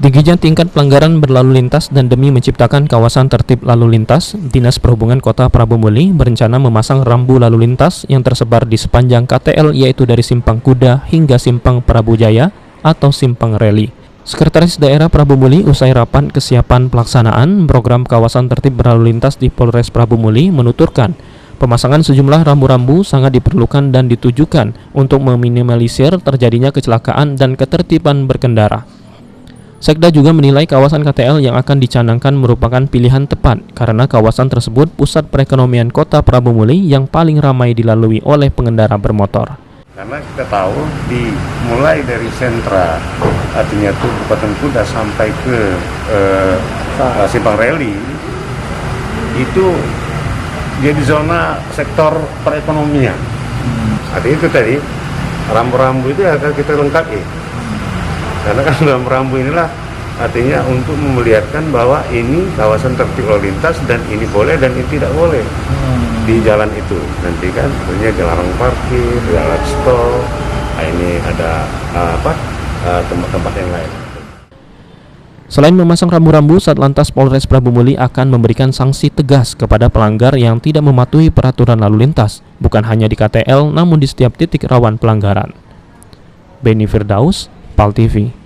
Tingginya tingkat pelanggaran berlalu lintas dan demi menciptakan kawasan tertib lalu lintas, Dinas Perhubungan Kota Prabu Muli berencana memasang rambu lalu lintas yang tersebar di sepanjang KTL, yaitu dari Simpang Kuda hingga Simpang Prabu Jaya atau Simpang Reli. Sekretaris Daerah Prabu Muli usai rapat kesiapan pelaksanaan program kawasan tertib berlalu lintas di Polres Prabu Muli menuturkan, pemasangan sejumlah rambu-rambu sangat diperlukan dan ditujukan untuk meminimalisir terjadinya kecelakaan dan ketertiban berkendara. Sekda juga menilai kawasan KTL yang akan dicanangkan merupakan pilihan tepat karena kawasan tersebut pusat perekonomian Kota Prabu Muli yang paling ramai dilalui oleh pengendara bermotor. Karena kita tahu mulai dari sentra, artinya itu Kabupaten Kuda sampai ke Simpang Reli, itu jadi zona sektor perekonomian. Artinya itu tadi, rambu-rambu itu akan kita lengkapi. Karena kan dalam rambu inilah artinya untuk memperlihatkan bahwa ini kawasan tertib lalu lintas dan ini boleh dan ini tidak boleh di jalan itu. Nanti kan tentunya dilarang parkir, dilarang stop. Ini ada tempat-tempat yang lain. Selain memasang rambu-rambu, Satlantas Polres Prabu Muli akan memberikan sanksi tegas kepada pelanggar yang tidak mematuhi peraturan lalu lintas, bukan hanya di KTL namun di setiap titik rawan pelanggaran. Beni Firdaus, PAL TV.